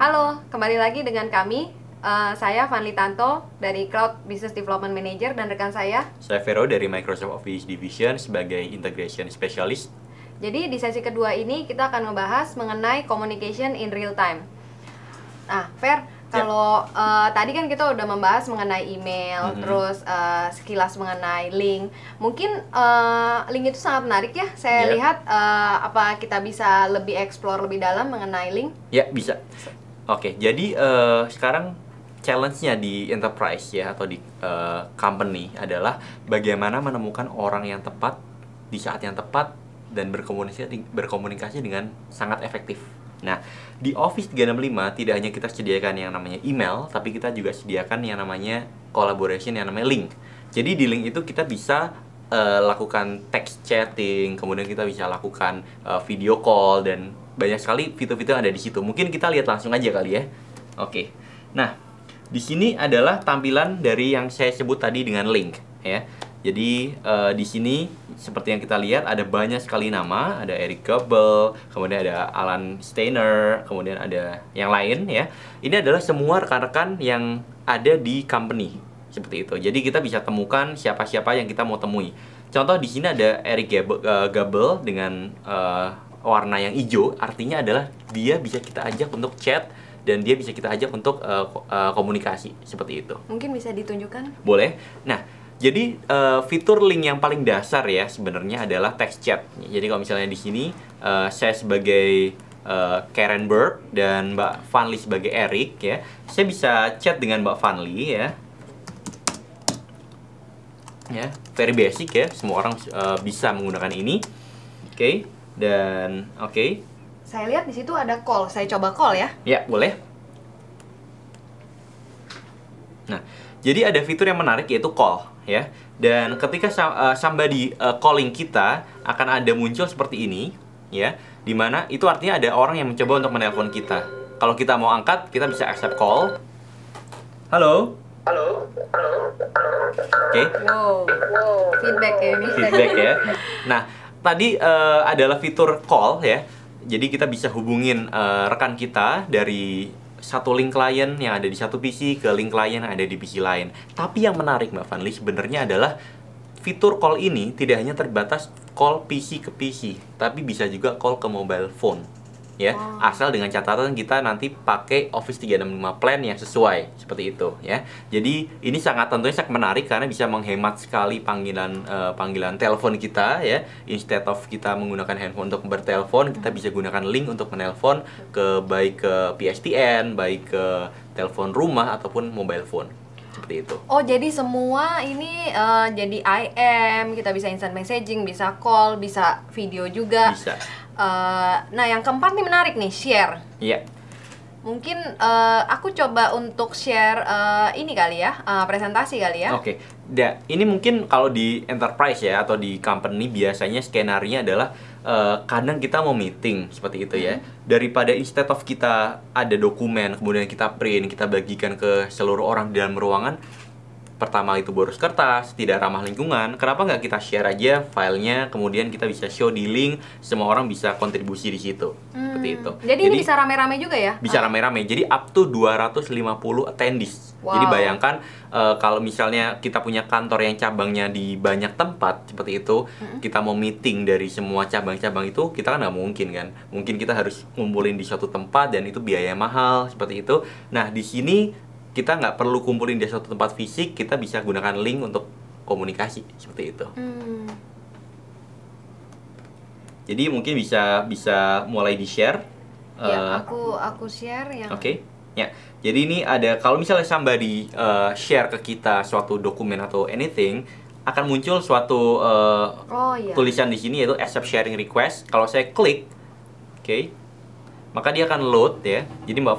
Halo, kembali lagi dengan kami. Saya Vanli Tanto dari Cloud Business Development Manager dan rekan saya. Saya Vero dari Microsoft Office Division sebagai Integration Specialist. Jadi di sesi kedua ini kita akan membahas mengenai communication in real time. Nah, Ver, kalau tadi kan kita udah membahas mengenai email, terus sekilas mengenai link. Mungkin link itu sangat menarik ya. Saya lihat apa kita bisa lebih explore lebih dalam mengenai link? Ya, bisa. Oke, jadi sekarang challenge-nya di enterprise ya atau di company adalah bagaimana menemukan orang yang tepat di saat yang tepat dan berkomunikasi dengan sangat efektif. Nah, di Office 365 tidak hanya kita sediakan yang namanya email, tapi kita juga sediakan yang namanya collaboration yang namanya link. Jadi di link itu kita bisa lakukan text chatting, kemudian kita bisa lakukan video call dan banyak sekali fitur-fitur yang ada di situ. Mungkin kita lihat langsung aja kali ya. Oke. Nah, di sini adalah tampilan dari yang saya sebut tadi dengan link ya. Jadi di sini seperti yang kita lihat ada banyak sekali nama, ada Eric Gobel, kemudian ada Alan Steiner, kemudian ada yang lain ya. Ini adalah semua rekan-rekan yang ada di company seperti itu. Jadi kita bisa temukan siapa-siapa yang kita mau temui. Contoh di sini ada Eric Gobel dengan warna yang hijau, artinya adalah dia bisa kita ajak untuk chat dan dia bisa kita ajak untuk komunikasi seperti itu. Mungkin bisa ditunjukkan? Boleh. Nah, jadi fitur link yang paling dasar ya sebenarnya adalah text chat. Jadi kalau misalnya di sini saya sebagai Karen Bird dan Mbak Vanli sebagai Eric ya, saya bisa chat dengan Mbak Vanli ya. Ya, very basic ya. Semua orang bisa menggunakan ini. Oke. Dan oke. Saya lihat di situ ada call. Saya coba call ya. Ya, boleh. Nah, jadi ada fitur yang menarik yaitu call ya. Dan ketika somebody calling kita akan ada muncul seperti ini ya, dimana itu artinya ada orang yang mencoba untuk menelpon kita. Kalau kita mau angkat, kita bisa accept call. Halo. Halo. Oke. Wow. Feedback ya ini. Feedback ya. Nah, tadi adalah fitur call ya. Jadi kita bisa hubungin rekan kita dari satu link klien yang ada di satu PC ke link klien yang ada di PC lain. Tapi yang menarik Mbak Vanli sebenarnya adalah fitur call ini tidak hanya terbatas call PC ke PC, tapi bisa juga call ke mobile phone. Ya, asal dengan catatan kita nanti pakai Office 365 plan yang sesuai seperti itu ya. Jadi ini tentunya sangat menarik karena bisa menghemat sekali panggilan telepon kita ya. Instead of kita menggunakan handphone untuk bertelepon, kita bisa gunakan link untuk menelpon baik ke PSTN, baik ke telepon rumah ataupun mobile phone. Seperti itu. Oh, jadi semua ini jadi IM, kita bisa instant messaging, bisa call, bisa video juga. Bisa. Nah, yang keempat nih menarik nih, share. Iya. Mungkin aku coba untuk share ini kali ya, presentasi kali ya. Oke. Ini mungkin kalau di enterprise ya atau di company biasanya skenario adalah kadang kita mau meeting seperti itu ya. Daripada instead of kita ada dokumen kemudian kita print, kita bagikan ke seluruh orang di dalam ruangan. Pertama itu boros kertas, tidak ramah lingkungan. Kenapa nggak kita share aja filenya, kemudian kita bisa show di link, semua orang bisa kontribusi di situ. Seperti itu. Jadi ini bisa rame-rame juga ya? Bisa rame-rame. Jadi up to 250 attendees. Wow. Jadi bayangkan kalau misalnya kita punya kantor yang cabangnya di banyak tempat seperti itu, kita mau meeting dari semua cabang-cabang itu, kita kan nggak mungkin kan. Mungkin kita harus ngumpulin di suatu tempat dan itu biaya mahal seperti itu. Nah, di sini kita nggak perlu kumpulin di suatu tempat fisik, kita bisa gunakan link untuk komunikasi seperti itu. Jadi mungkin bisa mulai di share. Ya, aku share yang. Oke. Ya. Jadi ini ada kalau misalnya somebody share ke kita suatu dokumen atau anything, akan muncul suatu tulisan di sini yaitu accept sharing request. Kalau saya klik, oke, maka dia akan load ya. Jadi Mbak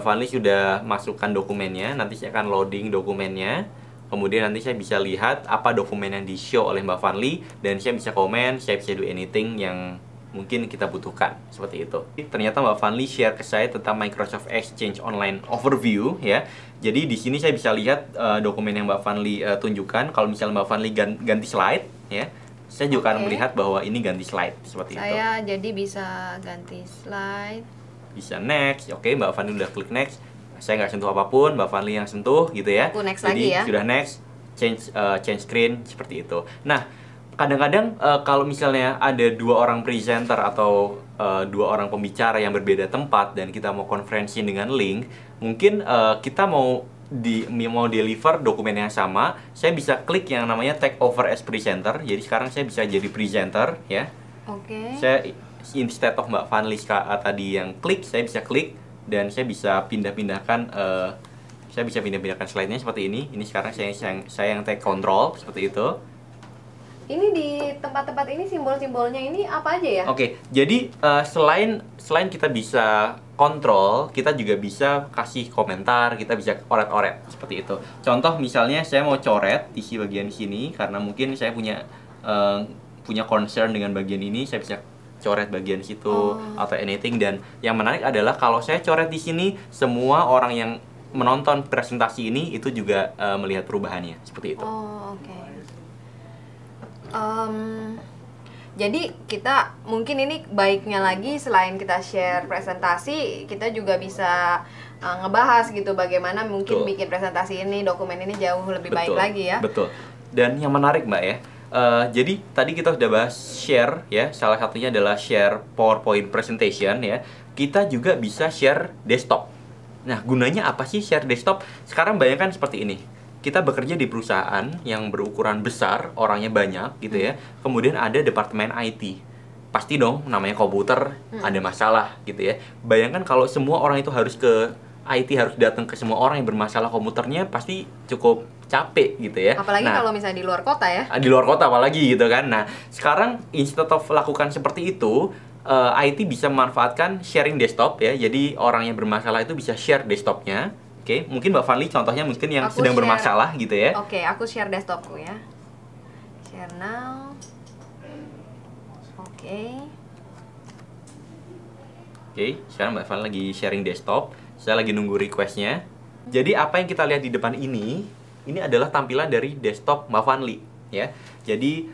Vanli sudah masukkan dokumennya, nanti saya akan loading dokumennya. Kemudian nanti saya bisa lihat apa dokumen yang di-show oleh Mbak Vanli dan saya bisa komen, saya bisa do anything yang mungkin kita butuhkan seperti itu. Ternyata Mbak Vanli share ke saya tentang Microsoft Exchange Online Overview ya. Jadi di sini saya bisa lihat dokumen yang Mbak Vanli tunjukkan. Kalau misalnya Mbak Vanli ganti slide ya, saya juga akan melihat bahwa ini ganti slide seperti itu. Saya jadi bisa ganti slide. bisa next. Oke, Mbak Fanny udah klik next. Saya nggak sentuh apapun, Mbak Fanny yang sentuh gitu ya. Aku next Jadi lagi ya. sudah next, change screen seperti itu. Nah, kadang-kadang kalau misalnya ada dua orang presenter atau dua orang pembicara yang berbeda tempat dan kita mau konferensi dengan link, mungkin kita mau deliver dokumen yang sama, saya bisa klik yang namanya take over as presenter. Jadi sekarang saya bisa jadi presenter ya. Oke. Saya instead of Mbak Fanny tadi yang klik, saya bisa klik dan saya bisa pindah-pindahkan slide-nya seperti ini. Ini sekarang saya yang take control seperti itu. Ini di tempat-tempat ini simbol-simbolnya ini apa aja ya? Oke, jadi selain kita bisa kontrol, kita juga bisa kasih komentar, kita bisa oret-oret seperti itu. Contoh misalnya saya mau coret isi bagian sini karena mungkin saya punya concern dengan bagian ini, saya bisa coret bagian situ atau anything. Dan yang menarik adalah kalau saya coret di sini, semua orang yang menonton presentasi ini itu juga melihat perubahannya seperti itu. Oh, oke. Jadi kita mungkin ini baiknya lagi selain kita share presentasi, kita juga bisa ngebahas gitu bagaimana mungkin bikin presentasi ini, dokumen ini jauh lebih baik lagi ya. Betul. Dan yang menarik Mbak ya, jadi tadi kita sudah bahas share ya, salah satunya adalah share PowerPoint presentation ya. Kita juga bisa share desktop. Nah, gunanya apa sih share desktop? Sekarang bayangkan seperti ini. Kita bekerja di perusahaan yang berukuran besar, orangnya banyak gitu ya. Kemudian ada departemen IT. Pasti dong namanya komputer ada masalah gitu ya. Bayangkan kalau semua orang itu harus ke IT, harus datang ke semua orang yang bermasalah komputernya, pasti cukup capek gitu ya. Apalagi kalau misalnya di luar kota ya. Di luar kota apalagi gitu kan. Nah, sekarang instead of lakukan seperti itu, IT bisa memanfaatkan sharing desktop ya. Jadi orang yang bermasalah itu bisa share desktopnya. Oke, mungkin Mbak Fanny contohnya mungkin yang sedang bermasalah gitu ya. Oke, aku share desktopku ya. Share now. Oke. Oke, sekarang Mbak Fanny lagi sharing desktop. Saya lagi nunggu requestnya. Jadi apa yang kita lihat di depan ini adalah tampilan dari desktop Mbak Fanny ya. Jadi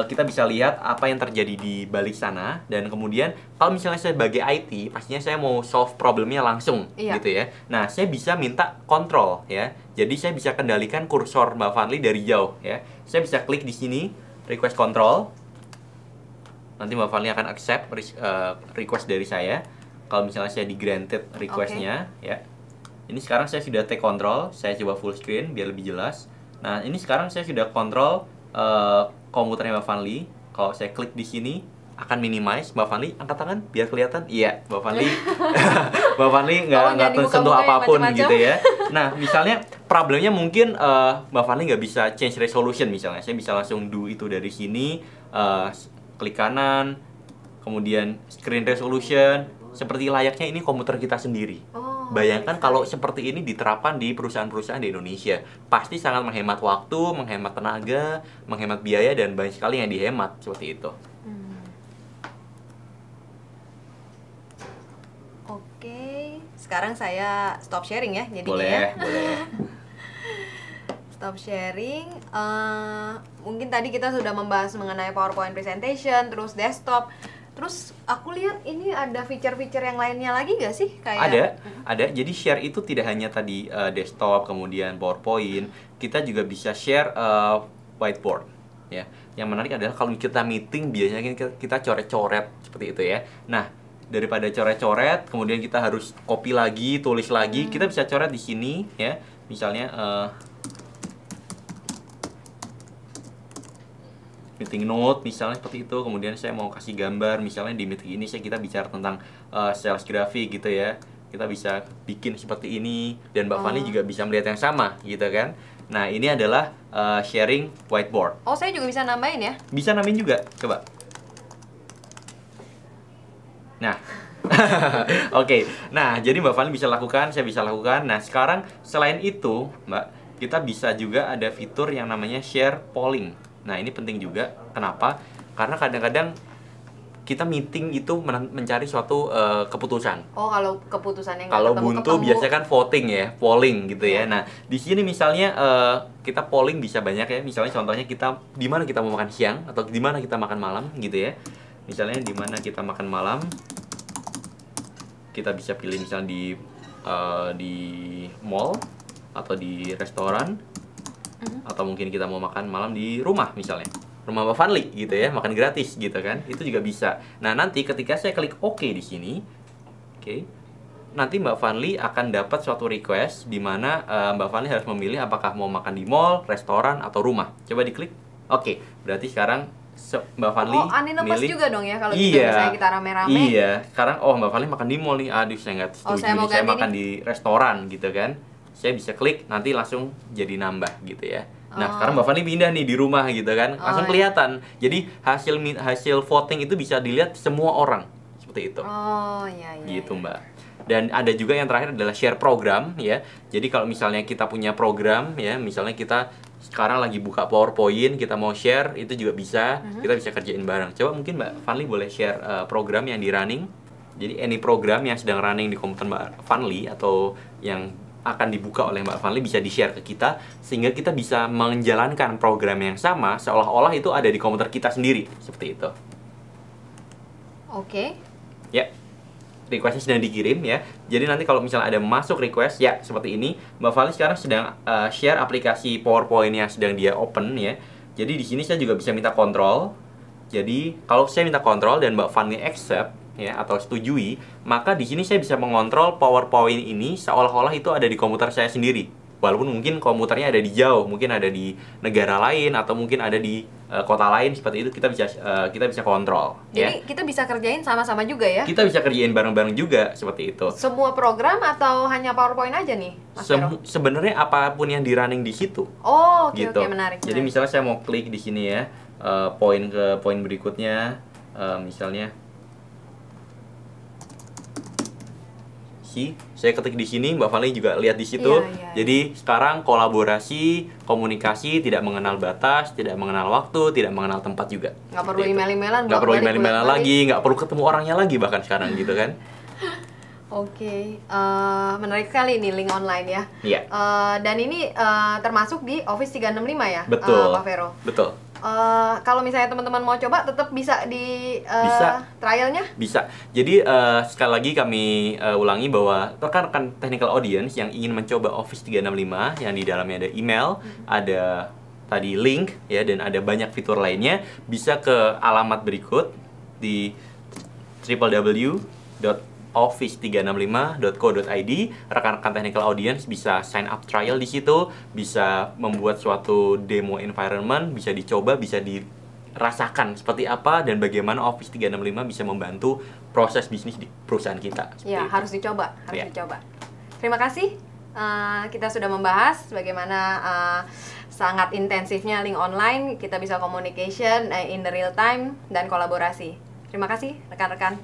kita bisa lihat apa yang terjadi di balik sana. Dan kemudian kalau misalnya saya sebagai IT, pastinya saya mau solve problemnya langsung gitu ya. Nah, saya bisa minta kontrol ya. Jadi saya bisa kendalikan kursor Mbak Fanny dari jauh ya. Saya bisa klik di sini request control. Nanti Mbak Fanny akan accept request dari saya. Kalau misalnya saya di granted requestnya ya. Ini sekarang saya sudah take control. Saya coba full screen biar lebih jelas. Nah, ini sekarang saya sudah kontrol komputernya Mbak Fanny. Kalau saya klik di sini akan minimize. Mbak Fanny angkat tangan biar kelihatan. Iya, Mbak Fanny Mbak Fanny nggak tersentuh apapun gitu ya. Nah, misalnya problemnya mungkin Mbak Fanny nggak bisa change resolution misalnya. Saya bisa langsung do itu dari sini, klik kanan, kemudian screen resolution, seperti layaknya ini komputer kita sendiri. Bayangkan kalau seperti ini diterapkan di perusahaan-perusahaan di Indonesia. Pasti sangat menghemat waktu, menghemat tenaga, menghemat biaya, dan banyak sekali yang dihemat seperti itu. Oke, sekarang saya stop sharing ya jadinya. Boleh. Stop sharing. Mungkin tadi kita sudah membahas mengenai PowerPoint presentation, terus desktop. Terus aku lihat ini ada fitur-fitur yang lainnya lagi nggak sih? Ada. Jadi share itu tidak hanya tadi desktop, kemudian PowerPoint. Kita juga bisa share whiteboard. Ya. Yang menarik adalah kalau kita meeting biasanya kita coret-coret seperti itu ya. Nah, daripada coret-coret, kemudian kita harus copy lagi, tulis lagi, kita bisa coret di sini ya. Misalnya meeting note misalnya seperti itu. Kemudian saya mau kasih gambar, misalnya di meeting ini kita bicara tentang sales grafik gitu ya. Kita bisa bikin seperti ini, dan Mbak Fanny juga bisa melihat yang sama gitu kan. Nah, ini adalah sharing whiteboard. Oh, saya juga bisa nambahin ya? Bisa nambahin juga, coba. Nah, oke. Nah, jadi Mbak Fanny bisa lakukan, saya bisa lakukan. Nah, sekarang selain itu, Mbak, kita bisa juga ada fitur yang namanya share polling. Nah, ini penting juga. Kenapa? Karena kadang-kadang kita meeting itu mencari suatu keputusan. Oh, kalau keputusannya nggak kalau buntu biasanya kan voting ya, polling gitu ya. Nah, di sini misalnya kita polling bisa banyak ya. Misalnya contohnya kita di mana kita mau makan siang atau di mana kita makan malam gitu ya. Misalnya di mana kita makan malam. kita bisa pilih misalnya di mall atau di restoran, atau mungkin kita mau makan malam di rumah misalnya, rumah Mbak Fanli gitu ya, makan gratis gitu kan, itu juga bisa. Nah nanti ketika saya klik OK di sini, nanti Mbak Fanli akan dapat suatu request di mana Mbak Fanli harus memilih apakah mau makan di mall, restoran, atau rumah. Coba diklik. Oke, berarti sekarang Mbak Fanli milih juga dong ya kalau gitu iya, misalnya kita rame-rame. Iya, sekarang Mbak Fanli makan di mall nih. Aduh, saya nggak setuju nih, saya makan di restoran gitu kan. Saya bisa klik, nanti langsung jadi nambah gitu ya. Nah, sekarang Mbak Fanli pindah nih di rumah gitu kan. Langsung kelihatan. Jadi hasil voting itu bisa dilihat semua orang. Seperti itu. Oh, iya. Gitu, Mbak. Dan ada juga yang terakhir adalah share program ya. Jadi kalau misalnya kita punya program ya, misalnya kita sekarang lagi buka PowerPoint, kita mau share, itu juga bisa. Kita bisa kerjain bareng. Coba mungkin Mbak Fanli boleh share program yang di running. Jadi any program yang sedang running di komputer Mbak Fanli atau yang akan dibuka oleh Mbak Fanli bisa di-share ke kita, sehingga kita bisa menjalankan program yang sama seolah-olah itu ada di komputer kita sendiri, seperti itu. Oke. Ya, requestnya sedang dikirim ya. Jadi nanti kalau misalnya ada masuk request, ya seperti ini, Mbak Fanli sekarang sedang share aplikasi PowerPoint yang sedang dia open ya. Jadi di sini saya juga bisa minta kontrol. Jadi kalau saya minta kontrol dan Mbak Fanli accept ya atau setujui, maka di sini saya bisa mengontrol PowerPoint ini seolah-olah itu ada di komputer saya sendiri. Walaupun mungkin komputernya ada di jauh, mungkin ada di negara lain atau mungkin ada di kota lain, seperti itu kita bisa kontrol. Jadi kita bisa kerjain sama-sama juga ya? Kita bisa kerjain bareng-bareng juga seperti itu. Semua program atau hanya PowerPoint aja nih, Mas Vero? Sebenarnya apapun yang di running di situ. Oh, oke, gitu. menarik. Jadi misalnya saya mau klik di sini ya, poin ke poin berikutnya, misalnya. Saya ketik di sini, Mbak Fanli juga lihat di situ. Iya. Jadi sekarang kolaborasi, komunikasi tidak mengenal batas, tidak mengenal waktu, tidak mengenal tempat juga. Nggak perlu email-emailan, nggak perlu email-emailan lagi, nggak perlu ketemu orangnya lagi bahkan sekarang gitu kan. Oke, menarik sekali ini link online ya. Iya. Dan ini termasuk di Office 365 ya, Betul. Pak Vero? Betul. Kalau misalnya teman-teman mau coba, tetap bisa di bisa. trialnya? Bisa. Jadi sekali lagi kami ulangi bahwa rekan-rekan technical audience yang ingin mencoba Office 365 yang di dalamnya ada email, ada tadi link ya, dan ada banyak fitur lainnya, bisa ke alamat berikut di www.office365.co.id. Rekan-rekan technical audience bisa sign up trial di situ, bisa membuat suatu demo environment, bisa dicoba, bisa dirasakan seperti apa dan bagaimana Office 365 bisa membantu proses bisnis di perusahaan kita. Ya, harus dicoba, dicoba. Terima kasih. Kita sudah membahas bagaimana sangat intensifnya link online, kita bisa communication in the real time dan kolaborasi. Terima kasih rekan-rekan.